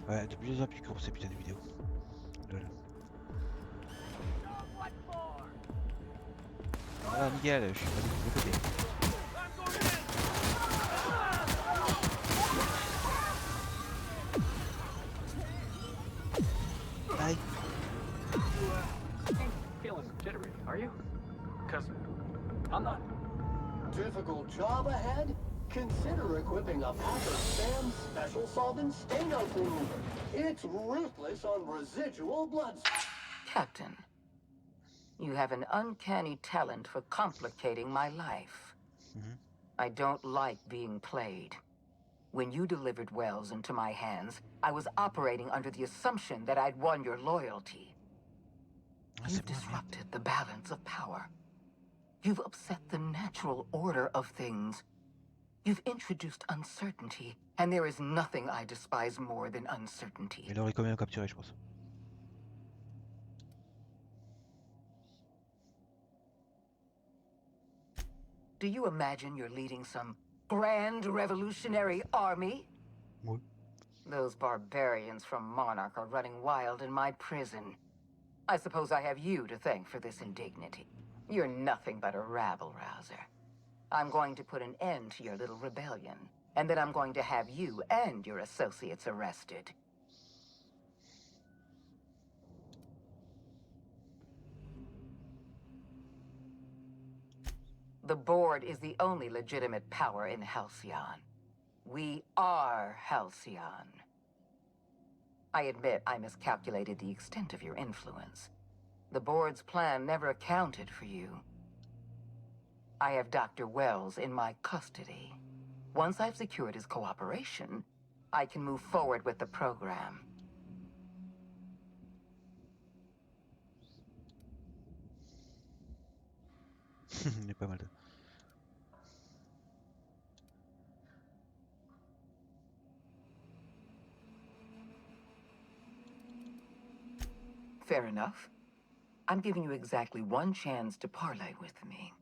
Ouais, de plus en plus court ces putains de vidéos. Lol. Voilà, nickel, je suis pas du mauvais côté. Aïe. Feeling jittery, are you? Cause I'm not. Difficult job ahead? Consider equipping a Packer Sam Special Solvent Stain Out Remover. It's ruthless on residual blood. Captain, you have an uncanny talent for complicating my life. Mhm. I don't like being played. When you delivered Wells into my hands, I was operating under the assumption that I'd won your loyalty. Ah, You've c'est moi, merde. disrupted the balance of power. You've upset the natural order of things. You've introduced uncertainty, and there is nothing I despise more than uncertainty. Il aurait quand même capturé, je pense. Do you imagine you're leading some grand revolutionary army? Oui. Those barbarians from Monarch are running wild in my prison. I suppose I have you to thank for this indignity. You're nothing but a rabble-rouser. I'm going to put an end to your little rebellion, and then I'm going to have you and your associates arrested. The Board is the only legitimate power in Halcyon. We are Halcyon. I admit I miscalculated the extent of your influence. The Board's plan never accounted for you. I have Dr. Wells in my custody. Once I've secured his cooperation, I can move forward with the program. Il est pas mal. Fair enough. I'm giving you exactly one chance to parley with me.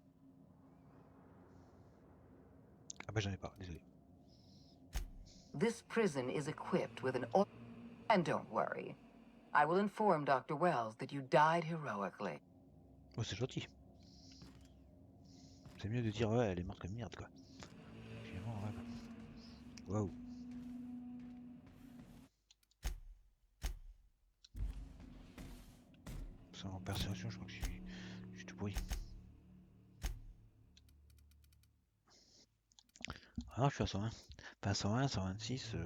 Ah bah j'en ai pas, désolé. This prison is equipped with an... And don't worry. I will inform Dr. Wells that you died heroically. Oh, c'est gentil. C'est mieux de dire ouais, elle est morte comme merde quoi. Finalement, ouais. Waouh. Sans en perception, je crois que je suis tout pourri. Ah non, je suis à 120. Enfin, 120, 126.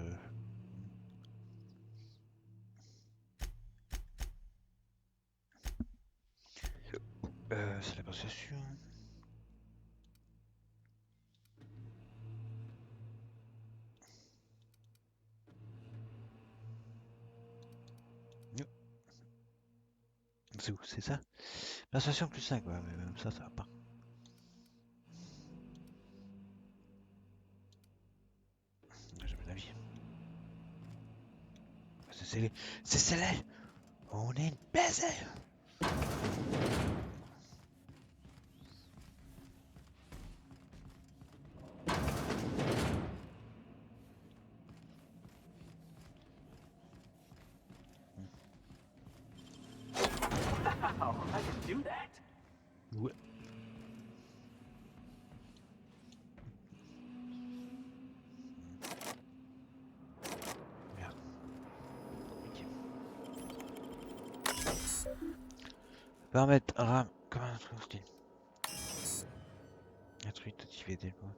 C'est la perception. Yo. C'est où? C'est ça? Perception plus 5, ouais, mais même ça va pas. J'ai jamais d'avis. C'est scellé. C'est scellé! On est une baiser! Wow, I can do that. Ouais. Merde. Ok. Paramètres RAM. Comment un truc hostile? Un truc activé dès le point.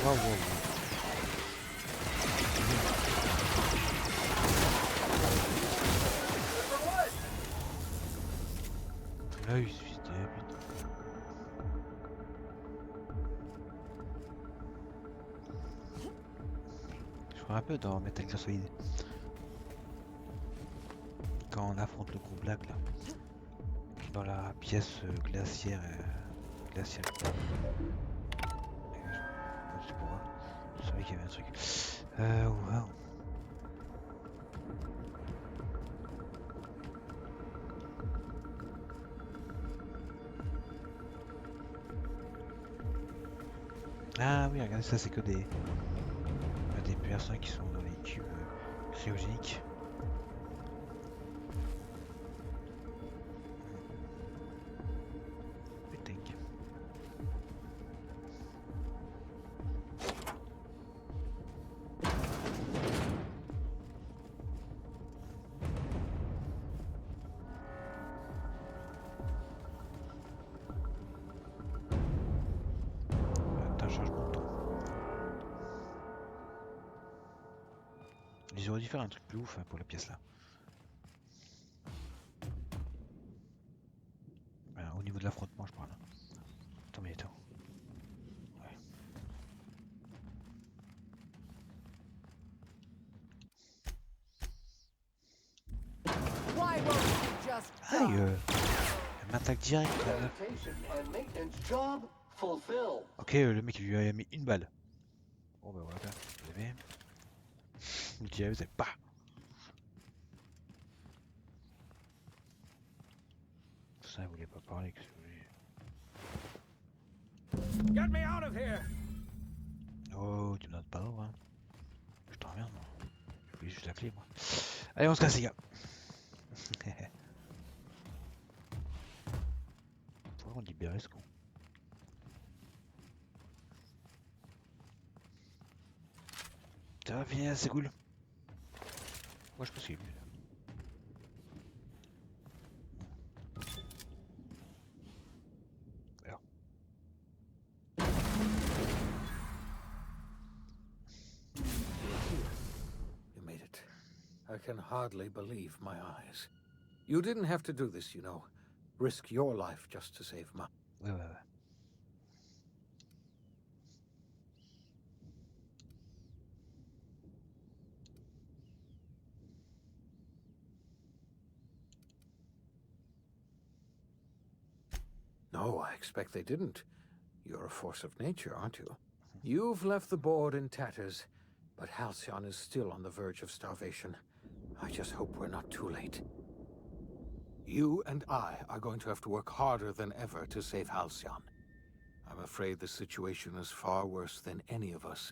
Waouh, waouh, waouh. Là, il suffit de putain. Je me rappelle dans Metal Gear Solid. Quand on affronte le gros Black là. Dans la pièce glaciaire. Glaciaire. c'est pour moi. Je savais qu'il y avait un truc. Wow. Ah oui, regardez, ça c'est que des personnes qui sont dans les cubes cryogéniques. Putain. Attends, changement de temps. Ils auraient dû faire un truc plus ouf hein, pour la pièce là. Voilà, au niveau de l'affrontement, je parle. Attends, mais attends. Ouais. Why won't you just Aïe, elle m'attaque direct. Sanitation and maintenance job fulfilled. Ok, le mec il lui a mis une balle. Bon bah voilà, vous avez. Il dit, vous avez pas. Ça, il voulait pas parler. Que Get me out of here! oh, tu me donnes pas d'ordre, hein. Je t'emmerde, moi. Je voulais juste la clé, moi. Allez, on se casse, les gars. Pourquoi on libérait ce con? Ça va finir, c'est cool. Moi, je pense qu'il est mieux. Là. Alors. You made it. I can hardly believe my eyes. You didn't have to do this, you know. Risk your life just to save mine. Ouais, ouais, ouais. No, I expect they didn't. You're a force of nature, aren't you? You've left the board in tatters, but Halcyon is still on the verge of starvation. I just hope we're not too late. You and I are going to have to work harder than ever to save Halcyon. I'm afraid the situation is far worse than any of us.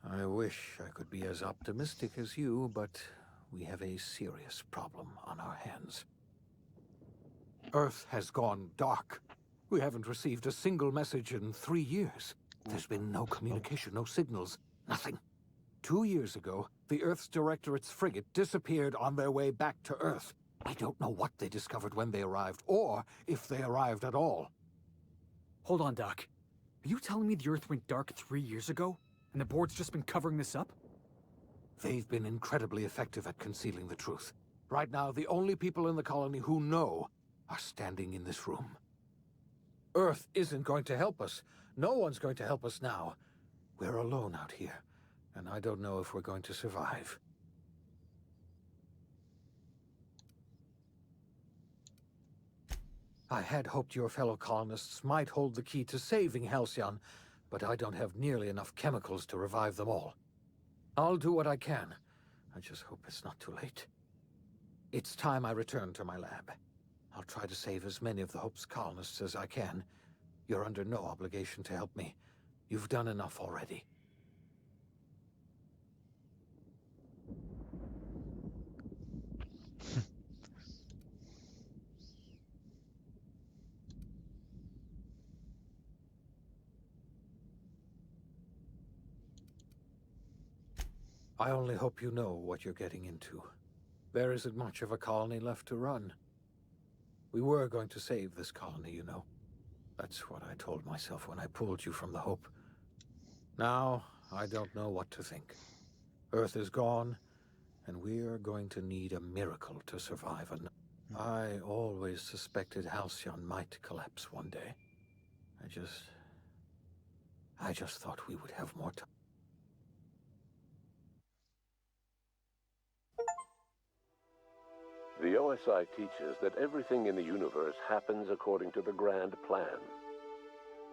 I wish I could be as optimistic as you, but we have a serious problem on our hands. Earth has gone dark. We haven't received a single message in 3 years. There's been no communication, no signals, nothing. 2 years ago, the Earth's Directorate's frigate disappeared on their way back to Earth. I don't know what they discovered when they arrived, or if they arrived at all. Hold on, Doc. Are you telling me the Earth went dark 3 years ago? And the board's just been covering this up? They've been incredibly effective at concealing the truth. Right now, the only people in the colony who know are standing in this room. Earth isn't going to help us. No one's going to help us now. We're alone out here, and I don't know if we're going to survive. I had hoped your fellow colonists might hold the key to saving Halcyon, but I don't have nearly enough chemicals to revive them all. I'll do what I can. I just hope it's not too late. It's time I return to my lab. I'll try to save as many of the Hope's colonists as I can. You're under no obligation to help me. You've done enough already. I only hope you know what you're getting into. There isn't much of a colony left to run. We were going to save this colony, you know. That's what I told myself when I pulled you from the Hope. Now, I don't know what to think. Earth is gone, and we're going to need a miracle to survive. I always suspected Halcyon might collapse one day. I just thought we would have more time. The OSI teaches that everything in the universe happens according to the grand plan.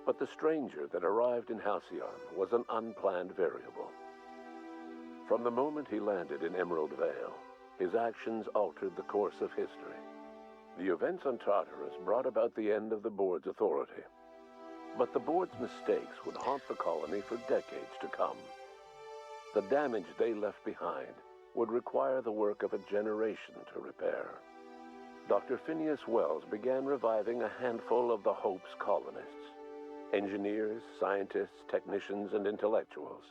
But the stranger that arrived in Halcyon was an unplanned variable. From the moment he landed in Emerald Vale, his actions altered the course of history. The events on Tartarus brought about the end of the board's authority. But the board's mistakes would haunt the colony for decades to come. The damage they left behind would require the work of a generation to repair. Dr. Phineas Wells began reviving a handful of the Hope's colonists: engineers, scientists, technicians, and intellectuals.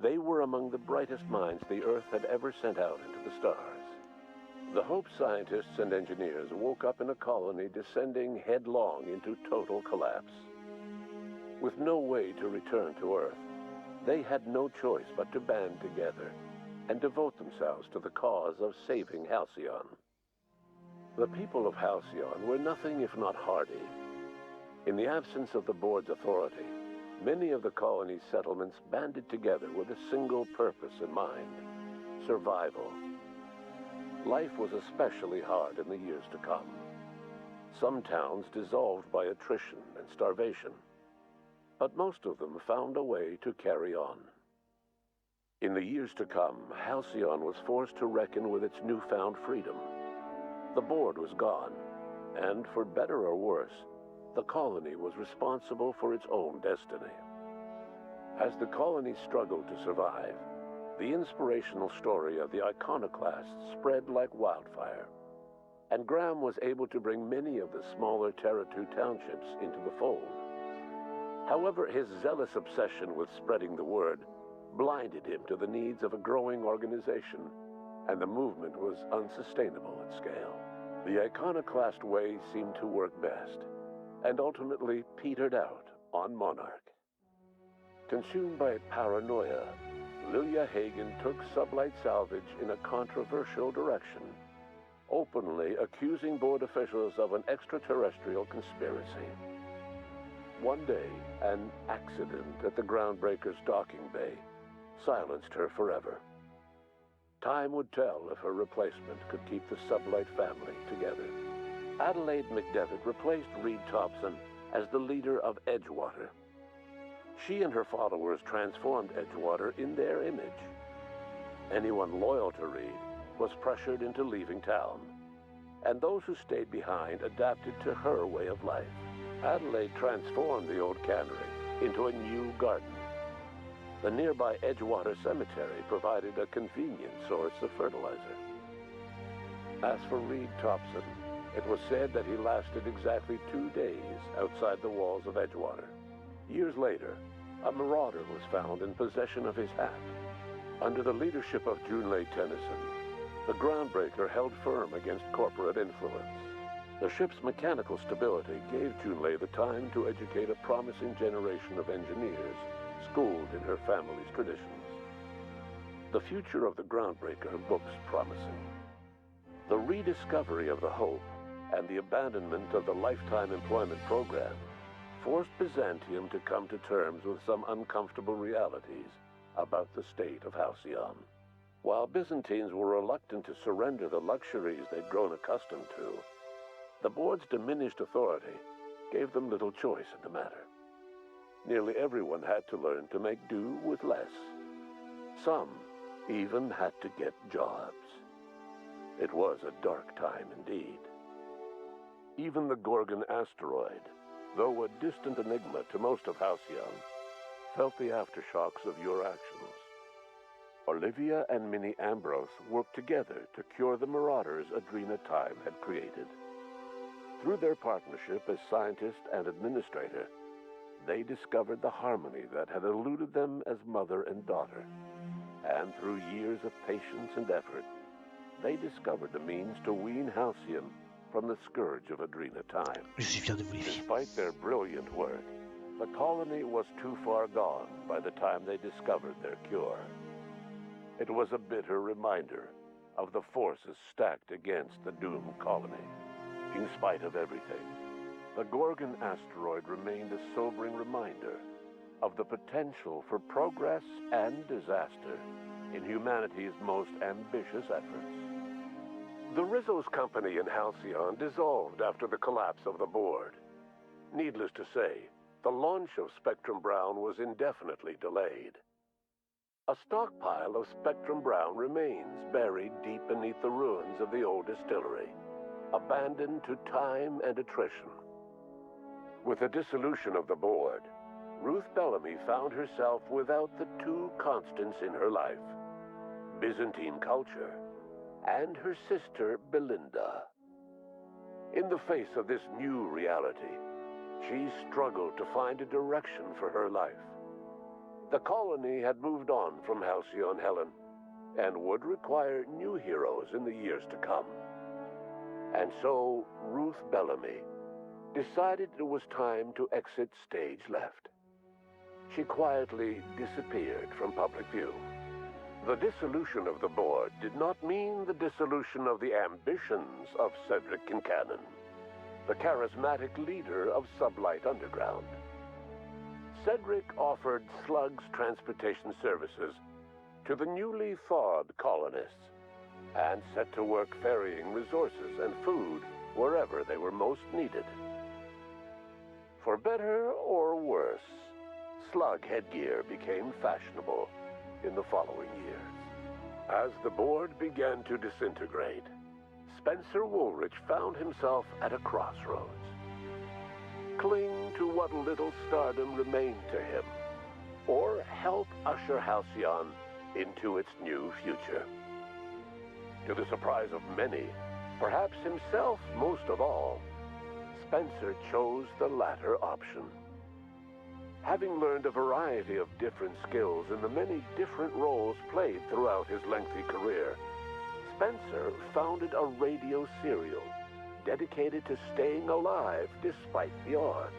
They were among the brightest minds the Earth had ever sent out into the stars. The Hope scientists and engineers woke up in a colony descending headlong into total collapse. With no way to return to Earth, they had no choice but to band together and devote themselves to the cause of saving Halcyon. The people of Halcyon were nothing if not hardy. In the absence of the board's authority, many of the colony's settlements banded together with a single purpose in mind: survival. Life was especially hard in the years to come. Some towns dissolved by attrition and starvation, but most of them found a way to carry on. In the years to come, Halcyon was forced to reckon with its newfound freedom. The board was gone, and for better or worse, the colony was responsible for its own destiny. As the colony struggled to survive, the inspirational story of the Iconoclasts spread like wildfire, and Graham was able to bring many of the smaller Terra 2 townships into the fold. However, his zealous obsession with spreading the word blinded him to the needs of a growing organization, and the movement was unsustainable at scale. The Iconoclast way seemed to work best, and ultimately petered out on Monarch. Consumed by paranoia, Lilia Hagen took Sublight Salvage in a controversial direction, openly accusing board officials of an extraterrestrial conspiracy. One day, an accident at the Groundbreaker's docking bay silenced her forever. Time would tell if her replacement could keep the Sublight family together. Adelaide McDevitt replaced Reed Thompson as the leader of Edgewater. She and her followers transformed Edgewater in their image. Anyone loyal to Reed was pressured into leaving town, and those who stayed behind adapted to her way of life. Adelaide transformed the old cannery into a new garden. The nearby Edgewater Cemetery provided a convenient source of fertilizer. As for Reed Thompson, it was said that he lasted exactly 2 days outside the walls of Edgewater. Years later, a marauder was found in possession of his hat. Under the leadership of Junlei Tennyson, the Groundbreaker held firm against corporate influence. The ship's mechanical stability gave Junlei the time to educate a promising generation of engineers schooled in her family's traditions. The future of the Groundbreaker looks promising. The rediscovery of the Hope and the abandonment of the Lifetime Employment Program forced Byzantium to come to terms with some uncomfortable realities about the state of Halcyon. While Byzantines were reluctant to surrender the luxuries they'd grown accustomed to, the board's diminished authority gave them little choice in the matter. Nearly everyone had to learn to make do with less. Some even had to get jobs. It was a dark time indeed. Even the Gorgon asteroid, though a distant enigma to most of Halcyon, felt the aftershocks of your actions. Olivia and Minnie Ambrose worked together to cure the marauders Adrena Time had created. Through their partnership as scientist and administrator, they discovered the harmony that had eluded them as mother and daughter. And through years of patience and effort, they discovered the means to wean Halcyon from the scourge of Adrena Time. Je suis fier de vous, les filles. Despite their brilliant work, the colony was too far gone by the time they discovered their cure. It was a bitter reminder of the forces stacked against the doomed colony. In spite of everything, the Gorgon asteroid remained a sobering reminder of the potential for progress and disaster in humanity's most ambitious efforts. The Rizzo's company in Halcyon dissolved after the collapse of the board. Needless to say, the launch of Spectrum Brown was indefinitely delayed. A stockpile of Spectrum Brown remains buried deep beneath the ruins of the old distillery, abandoned to time and attrition. With the dissolution of the board, Ruth Bellamy found herself without the two constants in her life: Byzantine culture and her sister Belinda. In the face of this new reality, she struggled to find a direction for her life. The colony had moved on from Halcyon Helen and would require new heroes in the years to come. And so Ruth Bellamy decided it was time to exit stage left. She quietly disappeared from public view. The dissolution of the board did not mean the dissolution of the ambitions of Cedric Kincannon, the charismatic leader of Sublight Underground. Cedric offered Slug's transportation services to the newly thawed colonists and set to work ferrying resources and food wherever they were most needed. For better or worse, Slug headgear became fashionable in the following years. As the board began to disintegrate, Spencer Woolrich found himself at a crossroads. Cling to what little stardom remained to him, or help usher Halcyon into its new future. To the surprise of many, perhaps himself most of all, Spencer chose the latter option. Having learned a variety of different skills in the many different roles played throughout his lengthy career, Spencer founded a radio serial dedicated to staying alive despite the odds.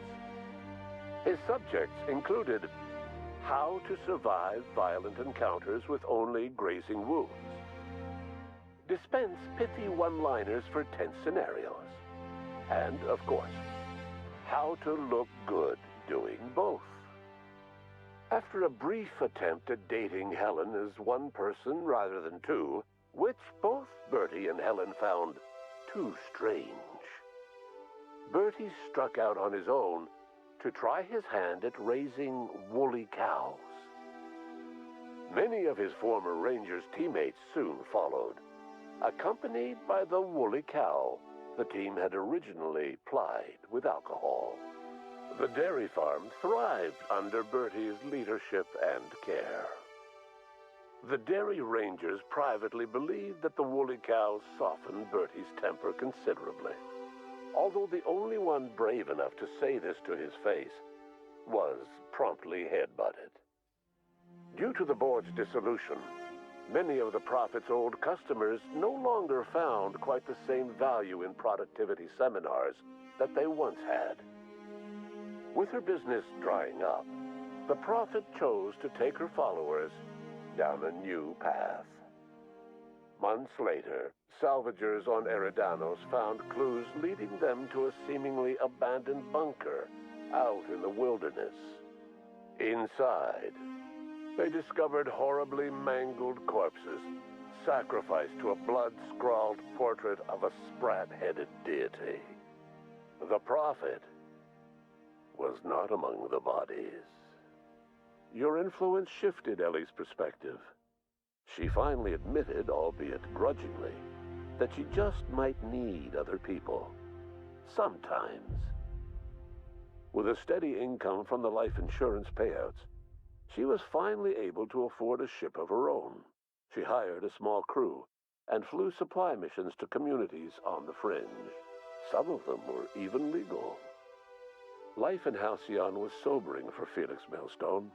His subjects included how to survive violent encounters with only grazing wounds, dispense pithy one-liners for tense scenarios, and, of course, how to look good doing both. After a brief attempt at dating Helen as one person rather than two, which both Bertie and Helen found too strange, Bertie struck out on his own to try his hand at raising woolly cows. Many of his former Rangers teammates soon followed, accompanied by the woolly cow the team had originally plied with alcohol. The dairy farm thrived under Bertie's leadership and care. The Dairy Rangers privately believed that the woolly cows softened Bertie's temper considerably, although the only one brave enough to say this to his face was promptly headbutted. Due to the board's dissolution, many of the Prophet's old customers no longer found quite the same value in productivity seminars that they once had. With her business drying up, the Prophet chose to take her followers down a new path. Months later, salvagers on Eridanos found clues leading them to a seemingly abandoned bunker out in the wilderness. Inside, they discovered horribly mangled corpses, sacrificed to a blood-scrawled portrait of a sprat-headed deity. The Prophet was not among the bodies. Your influence shifted Ellie's perspective. She finally admitted, albeit grudgingly, that she just might need other people. Sometimes. With a steady income from the life insurance payouts, she was finally able to afford a ship of her own. She hired a small crew and flew supply missions to communities on the fringe. Some of them were even legal. Life in Halcyon was sobering for Felix Millstone.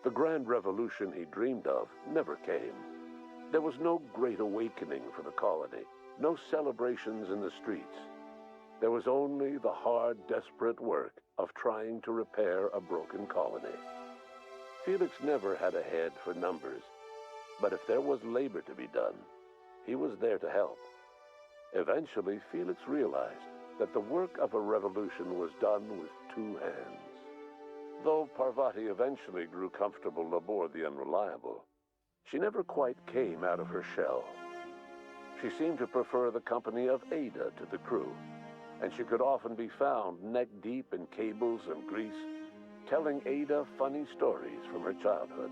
The grand revolution he dreamed of never came. There was no great awakening for the colony, no celebrations in the streets. There was only the hard, desperate work of trying to repair a broken colony. Felix never had a head for numbers, but if there was labor to be done, he was there to help. Eventually, Felix realized that the work of a revolution was done with two hands. Though Parvati eventually grew comfortable aboard the Unreliable, she never quite came out of her shell. She seemed to prefer the company of Ada to the crew, and she could often be found neck-deep in cables and grease, telling Ada funny stories from her childhood.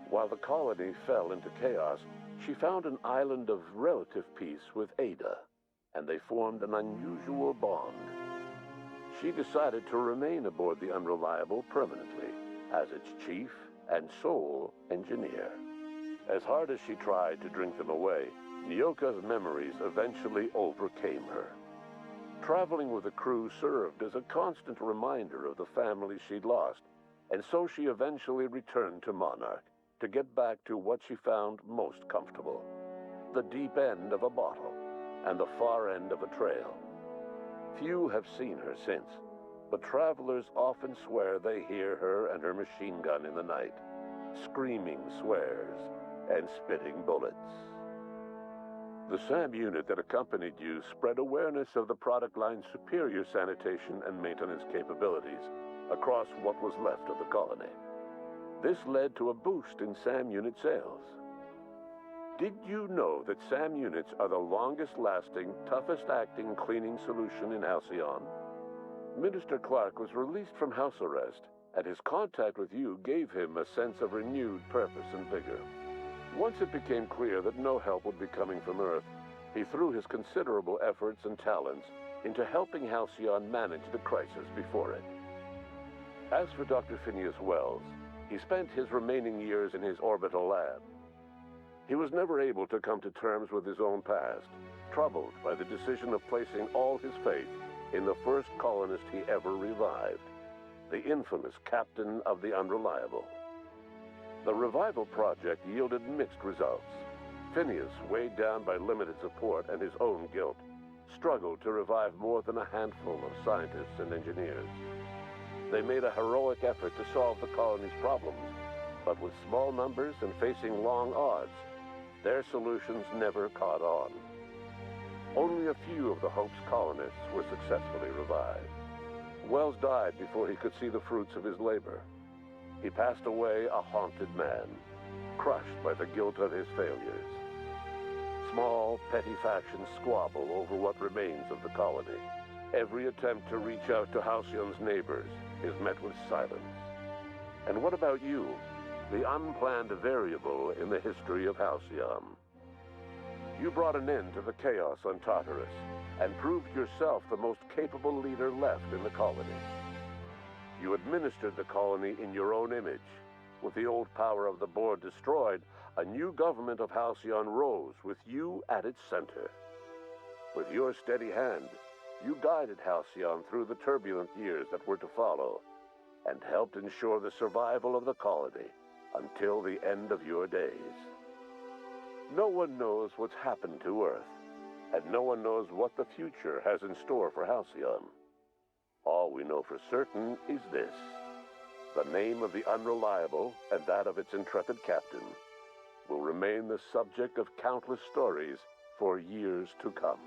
While the colony fell into chaos, she found an island of relative peace with Ada, and they formed an unusual bond. She decided to remain aboard the Unreliable permanently as its chief and sole engineer. As hard as she tried to drink them away, Nyoka's memories eventually overcame her. Traveling with the crew served as a constant reminder of the family she'd lost, and so she eventually returned to Monarch to get back to what she found most comfortable: the deep end of a bottle and the far end of a trail. Few have seen her since, but travelers often swear they hear her and her machine gun in the night, screaming swears and spitting bullets. The SAM unit that accompanied you spread awareness of the product line's superior sanitation and maintenance capabilities across what was left of the colony. This led to a boost in SAM unit sales. Did you know that SAM units are the longest-lasting, toughest-acting cleaning solution in Halcyon? Minister Clark was released from house arrest, and his contact with you gave him a sense of renewed purpose and vigor. Once it became clear that no help would be coming from Earth, he threw his considerable efforts and talents into helping Halcyon manage the crisis before it. As for Dr. Phineas Wells, he spent his remaining years in his orbital lab. He was never able to come to terms with his own past, troubled by the decision of placing all his faith in the first colonist he ever revived, the infamous captain of the Unreliable. The revival project yielded mixed results. Phineas, weighed down by limited support and his own guilt, struggled to revive more than a handful of scientists and engineers. They made a heroic effort to solve the colony's problems, but with small numbers and facing long odds, their solutions never caught on. Only a few of the Hope's colonists were successfully revived. Wells died before he could see the fruits of his labor. He passed away a haunted man, crushed by the guilt of his failures. Small, petty factions squabble over what remains of the colony. Every attempt to reach out to Halcyon's neighbors is met with silence. And what about you, the unplanned variable in the history of Halcyon? You brought an end to the chaos on Tartarus and proved yourself the most capable leader left in the colony. You administered the colony in your own image. With the old power of the board destroyed, a new government of Halcyon rose with you at its center. With your steady hand, you guided Halcyon through the turbulent years that were to follow, and helped ensure the survival of the colony until the end of your days. No one knows what's happened to Earth, and no one knows what the future has in store for Halcyon. All we know for certain is this: the name of the Unreliable and that of its intrepid captain will remain the subject of countless stories for years to come.